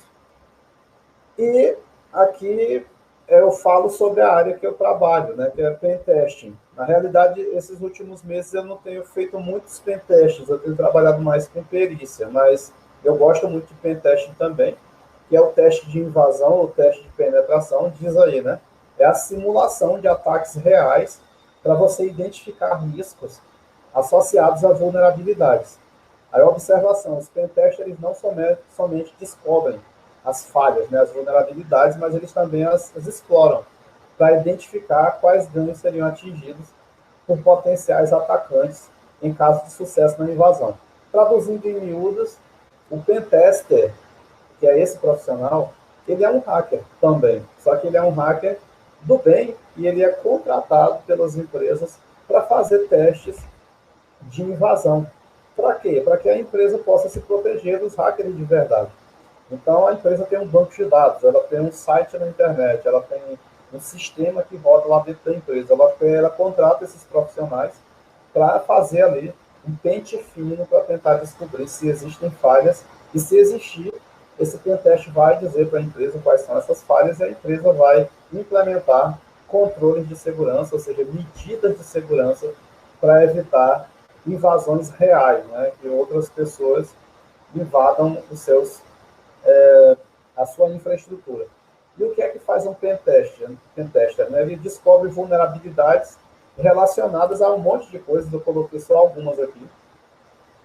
E aqui eu falo sobre a área que eu trabalho, né, que é pentesting. Na realidade, esses últimos meses eu não tenho feito muitos pentests, eu tenho trabalhado mais com perícia, mas eu gosto muito de pentesting também, que é o teste de invasão, o teste de penetração, diz aí, né? É a simulação de ataques reais para você identificar riscos associados a vulnerabilidades. Aí, observação, os pentesters não somente descobrem as falhas, né, as vulnerabilidades, mas eles também as exploram para identificar quais ganhos seriam atingidos por potenciais atacantes em caso de sucesso na invasão. Traduzindo em miúdas, o pentester, que é esse profissional, ele é um hacker também, só que ele é um hacker do bem e ele é contratado pelas empresas para fazer testes de invasão. Para quê? Para que a empresa possa se proteger dos hackers de verdade. Então, a empresa tem um banco de dados, ela tem um site na internet, ela tem um sistema que roda lá dentro da empresa. Ela contrata esses profissionais para fazer ali um pente fino para tentar descobrir se existem falhas e, se existir, esse pentest vai dizer para a empresa quais são essas falhas e a empresa vai implementar controles de segurança, ou seja, medidas de segurança para evitar invasões reais, né? Que outras pessoas invadam a sua infraestrutura. E o que é que faz um pentester? Né? Ele descobre vulnerabilidades relacionadas a um monte de coisas, eu coloquei só algumas aqui.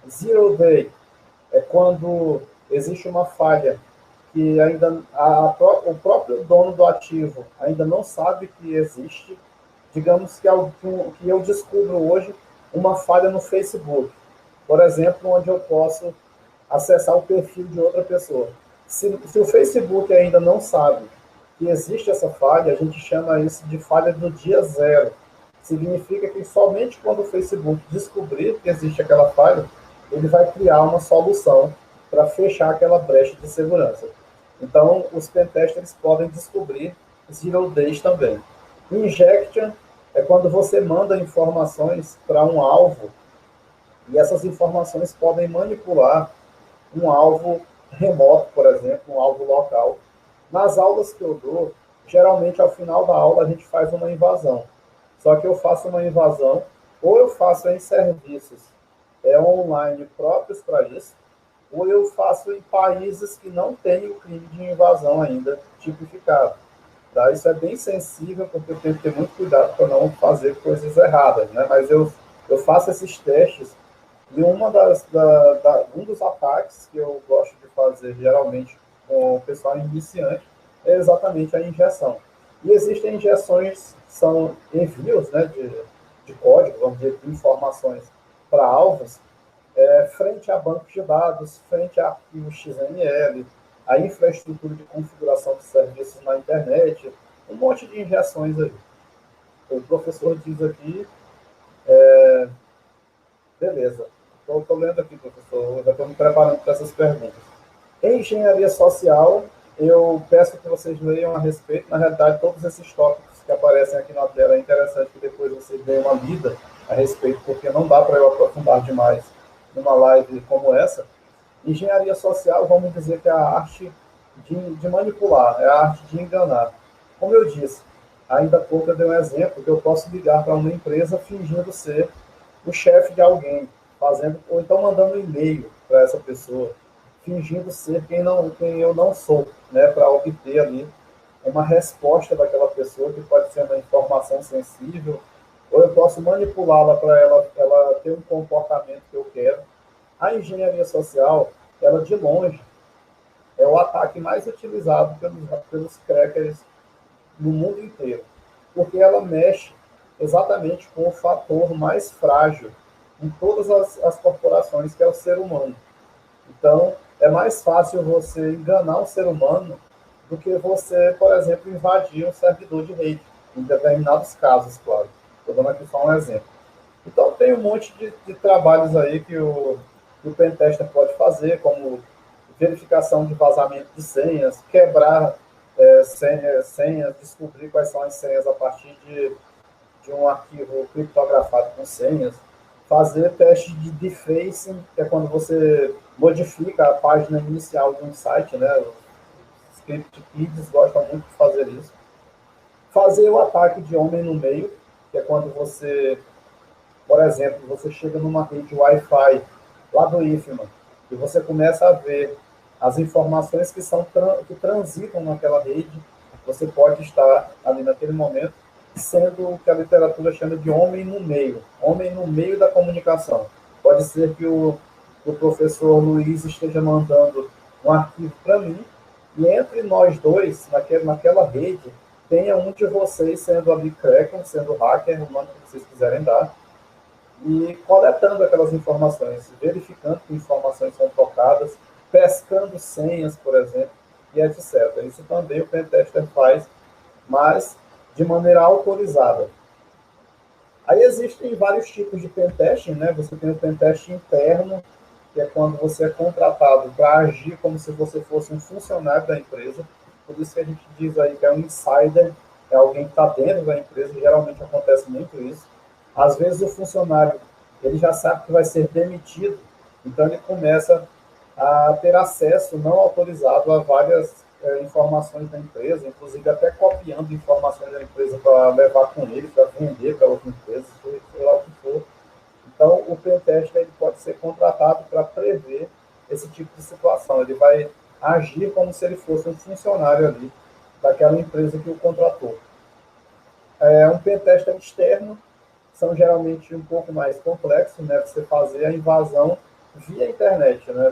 Zero Day é quando existe uma falha que ainda o próprio dono do ativo ainda não sabe que existe. Digamos que eu descubro hoje uma falha no Facebook, por exemplo, onde eu posso acessar o perfil de outra pessoa. Se o Facebook ainda não sabe que existe essa falha, a gente chama isso de falha do dia zero. Significa que somente quando o Facebook descobrir que existe aquela falha, ele vai criar uma solução para fechar aquela brecha de segurança. Então, os pentesters podem descobrir zero days também. Injection é quando você manda informações para um alvo e essas informações podem manipular um alvo remoto, por exemplo, um alvo local. Nas aulas que eu dou, geralmente ao final da aula a gente faz uma invasão. Só que eu faço uma invasão, ou eu faço em serviços online próprios para isso, ou eu faço em países que não têm o crime de invasão ainda tipificado. Tá? Isso é bem sensível, porque eu tenho que ter muito cuidado para não fazer coisas erradas, né? Mas eu faço esses testes e um dos ataques que eu gosto de fazer, geralmente, com o pessoal iniciante, é exatamente a injeção. E existem injeções, são envios, né, de código, vamos dizer, de informações para alvos, frente a bancos de dados, frente a arquivos XML, a infraestrutura de configuração de serviços na internet, um monte de injeções aí. O professor diz aqui, beleza, estou lendo aqui, professor, já estou me preparando para essas perguntas. Em engenharia social, eu peço que vocês leiam a respeito. Na realidade, todos esses tópicos que aparecem aqui na tela, é interessante que depois vocês deem uma lida a respeito, porque não dá para eu aprofundar demais numa live como essa. Engenharia social, vamos dizer que é a arte de manipular, é a arte de enganar. Como eu disse, ainda há pouco eu dei um exemplo que eu posso ligar para uma empresa fingindo ser o chefe de alguém, ou então mandando um e-mail para essa pessoa, fingindo ser quem eu não sou, né, para obter ali uma resposta daquela pessoa, que pode ser uma informação sensível, ou eu posso manipulá-la para ela ter um comportamento que eu quero. A engenharia social, ela de longe, é o ataque mais utilizado pelos crackers no mundo inteiro, porque ela mexe exatamente com o fator mais frágil em todas as corporações, que é o ser humano. Então, é mais fácil você enganar um ser humano do que você, por exemplo, invadir um servidor de rede, em determinados casos, claro. Estou dando aqui só um exemplo. Então, tem um monte de trabalhos aí que o pentester pode fazer, como verificação de vazamento de senhas, quebrar senhas, descobrir quais são as senhas a partir de um arquivo criptografado com senhas, fazer teste de defacing, que é quando você modifica a página inicial de um site, né? Os script kids gostam muito de fazer isso. Fazer o ataque de homem no meio, que é quando você, por exemplo, você chega numa rede Wi-Fi lá do IFMA e você começa a ver as informações que transitam naquela rede, você pode estar ali naquele momento sendo o que a literatura chama de homem no meio da comunicação. Pode ser que o professor Luiz esteja mandando um arquivo para mim, e entre nós dois, naquela rede, tenha um de vocês sendo ali cracker, sendo hacker, o nome que vocês quiserem dar, e coletando aquelas informações, verificando que informações são trocadas, pescando senhas, por exemplo, e etc. Isso também o pentester faz, mas de maneira autorizada. Aí existem vários tipos de pentesting, né? Você tem o pentesting interno, que é quando você é contratado para agir como se você fosse um funcionário da empresa. Por isso que a gente diz aí que é um insider, é alguém que está dentro da empresa, geralmente acontece muito isso. Às vezes o funcionário, ele já sabe que vai ser demitido, então ele começa a ter acesso não autorizado a várias informações da empresa, inclusive até copiando informações da empresa para levar com ele, para vender para outra empresa, sei lá o que for. Então, o pentester ele pode ser contratado para prever esse tipo de situação. Ele vai agir como se ele fosse um funcionário ali daquela empresa que o contratou. Um pentester externo são geralmente um pouco mais complexos, né? Você fazer a invasão via internet, né?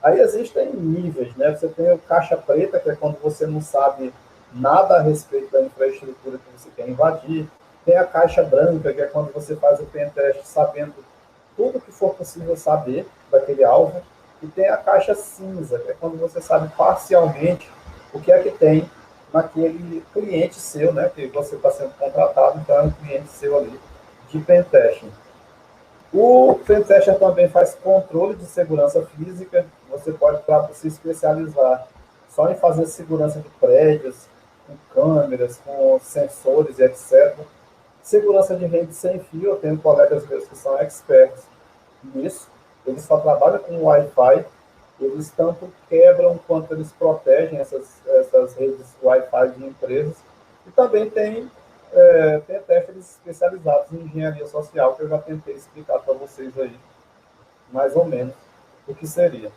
Aí existem níveis, né? Você tem o caixa preta, que é quando você não sabe nada a respeito da infraestrutura que você quer invadir. Tem a caixa branca, que é quando você faz o pentest sabendo tudo que for possível saber daquele alvo. E tem a caixa cinza, que é quando você sabe parcialmente o que é que tem naquele cliente seu, né? Que você está sendo contratado, então é um cliente seu ali de pentesting. O pentester também faz controle de segurança física. Você pode se especializar só em fazer segurança de prédios, com câmeras, com sensores e etc. Segurança de rede sem fio, eu tenho colegas meus que são experts nisso. Eles só trabalham com Wi-Fi. Eles tanto quebram quanto eles protegem essas redes Wi-Fi de empresas. E também tem pentesters especializados em engenharia social, que eu já tentei explicar para vocês aí, mais ou menos, o que seria.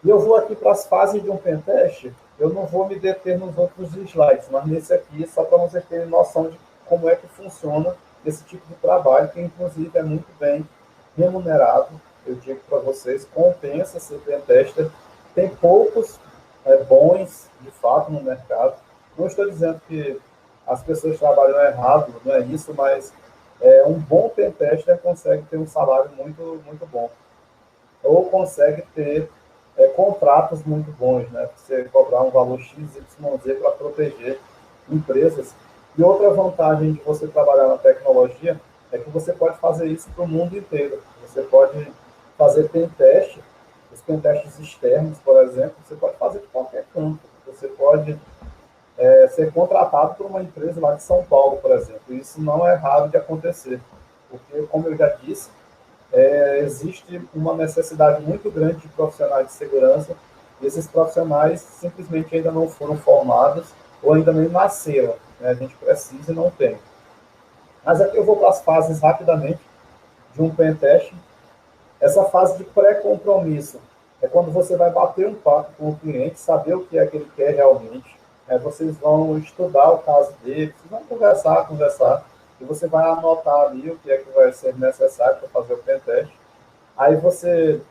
E eu vou aqui para as fases de um pentest, eu não vou me deter nos outros slides, mas nesse aqui, só para vocês terem noção de como é que funciona esse tipo de trabalho, que inclusive é muito bem remunerado. Eu digo para vocês, compensa ser pentester. Tem poucos bons, de fato, no mercado. Não estou dizendo que as pessoas trabalham errado, não é isso, mas um bom pentester consegue ter um salário muito, muito bom. Ou consegue ter contratos muito bons, né? Você cobrar um valor X, Y, Z para proteger empresas. E outra vantagem de você trabalhar na tecnologia é que você pode fazer isso para o mundo inteiro. Você pode fazer pentest, os pentests externos, por exemplo, você pode fazer de qualquer canto. Você pode ser contratado por uma empresa lá de São Paulo, por exemplo. Isso não é raro de acontecer, porque, como eu já disse, existe uma necessidade muito grande de profissionais de segurança, e esses profissionais simplesmente ainda não foram formados ou ainda nem nasceram, né? A gente precisa e não tem. Mas aqui eu vou para as fases rapidamente de um pentest. Essa fase de pré-compromisso é quando você vai bater um papo com o cliente, saber o que é que ele quer realmente. Vocês vão estudar o caso dele, vocês vão conversar, e você vai anotar ali o que é que vai ser necessário para fazer o pentest. Aí você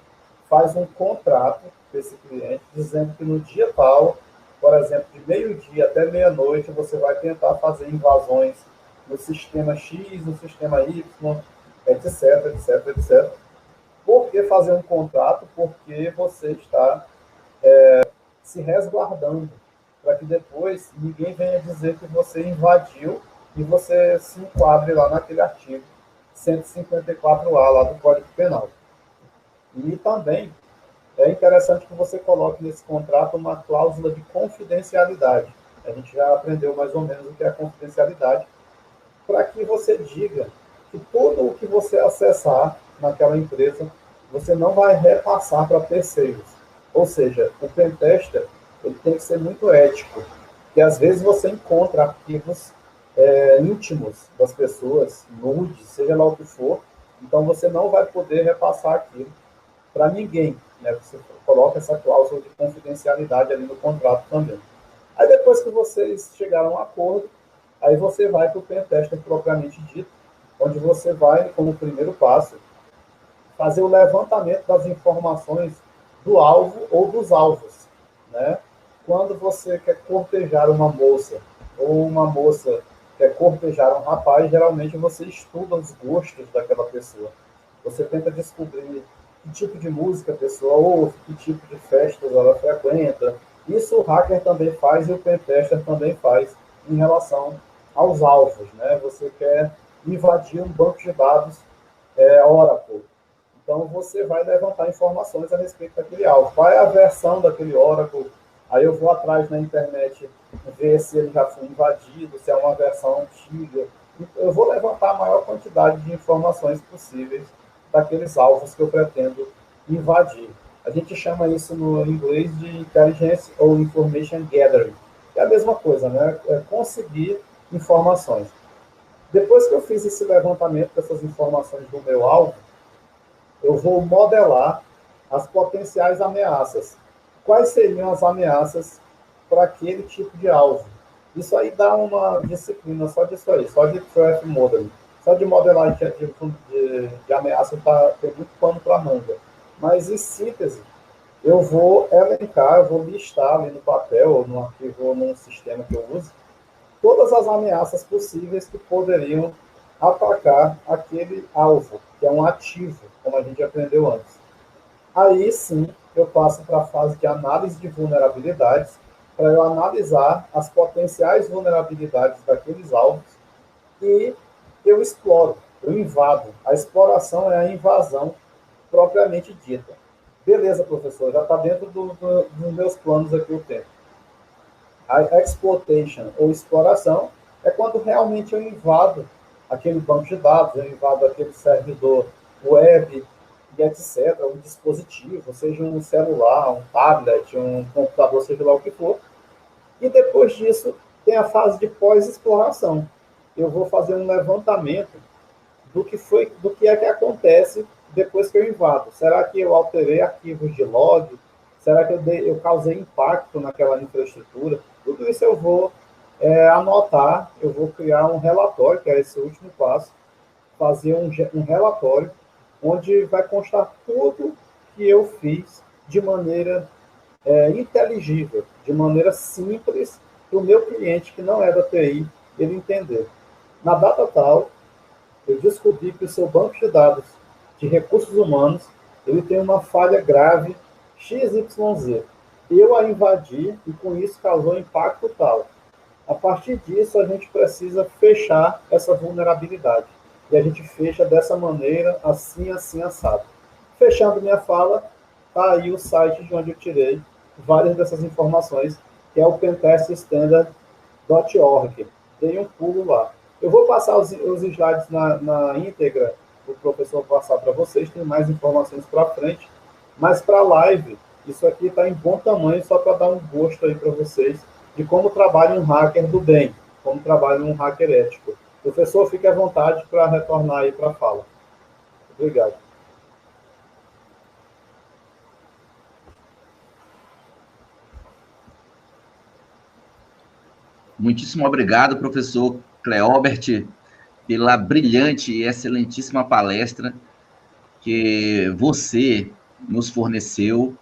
faz um contrato com esse cliente, dizendo que no dia tal, por exemplo, de meio-dia até meia-noite, você vai tentar fazer invasões no sistema X, no sistema Y, etc, etc, etc. Por que fazer um contrato? Porque você está se resguardando, para que depois ninguém venha dizer que você invadiu e você se enquadre lá naquele artigo 154A lá do Código Penal. E também é interessante que você coloque nesse contrato uma cláusula de confidencialidade. A gente já aprendeu mais ou menos o que é a confidencialidade, para que você diga que tudo o que você acessar naquela empresa, você não vai repassar para terceiros. Ou seja, o pentester ele tem que ser muito ético, porque às vezes você encontra arquivos íntimos das pessoas, nudes, seja lá o que for, então você não vai poder repassar aquilo para ninguém, né? Você coloca essa cláusula de confidencialidade ali no contrato também. Aí depois que vocês chegaram a um acordo, aí você vai para o pentester propriamente dito, onde você vai, como primeiro passo, fazer o levantamento das informações do alvo ou dos alvos, né? Quando você quer cortejar uma moça ou uma moça quer cortejar um rapaz, geralmente você estuda os gostos daquela pessoa. Você tenta descobrir que tipo de música a pessoa ouve, que tipo de festas ela frequenta. Isso o hacker também faz e o pentester também faz em relação aos alvos, né? Você quer invadir um banco de dados Oracle. Então, você vai levantar informações a respeito daquele alvo. Qual é a versão daquele Oracle? Aí eu vou atrás na internet ver se ele já foi invadido, se é uma versão antiga. Eu vou levantar a maior quantidade de informações possíveis daqueles alvos que eu pretendo invadir. A gente chama isso no inglês de Intelligence ou Information Gathering. É a mesma coisa, né? É conseguir informações. Depois que eu fiz esse levantamento dessas informações do meu alvo, eu vou modelar as potenciais ameaças. Quais seriam as ameaças para aquele tipo de alvo? Isso aí dá uma disciplina só disso aí, só de threat modeling. Só de modelar de ameaça tem muito pano para manga. Mas, em síntese, eu vou elencar, eu vou listar ali no papel, ou no arquivo, ou num sistema que eu use, todas as ameaças possíveis que poderiam atacar aquele alvo, que é um ativo, como a gente aprendeu antes. Aí sim, eu passo para a fase de análise de vulnerabilidades, para eu analisar as potenciais vulnerabilidades daqueles alvos e eu exploro, eu invado. A exploração é a invasão propriamente dita. Beleza, professor, já está dentro dos meus planos aqui o tempo. A exploitation, ou exploração, é quando realmente eu invado aquele banco de dados, eu invado aquele servidor web e etc., um dispositivo, seja um celular, um tablet, um computador, seja lá o que for. E depois disso, tem a fase de pós-exploração. Eu vou fazer um levantamento do que é que acontece depois que eu invado. Será que eu alterei arquivos de log? Será que eu causei impacto naquela infraestrutura? Tudo isso eu vou anotar, eu vou criar um relatório, que é esse último passo, fazer um relatório onde vai constar tudo que eu fiz de maneira inteligível, de maneira simples, para o meu cliente que não é da TI, ele entender. Na data tal, eu descobri que o seu banco de dados de recursos humanos ele tem uma falha grave XYZ. Eu a invadi e com isso causou impacto tal. A partir disso, a gente precisa fechar essa vulnerabilidade. E a gente fecha dessa maneira, assim, assim, assado. Fechando minha fala, está aí o site de onde eu tirei várias dessas informações, que é o penteststandard.org. Dei um pulo lá. Eu vou passar os slides na íntegra, o professor passar para vocês, tem mais informações para frente, mas para a live, isso aqui está em bom tamanho, só para dar um gosto aí para vocês de como trabalha um hacker do bem, como trabalha um hacker ético. Professor, fique à vontade para retornar aí para a fala. Obrigado.
Muitíssimo obrigado, professor Cleobert, pela brilhante e excelentíssima palestra que você nos forneceu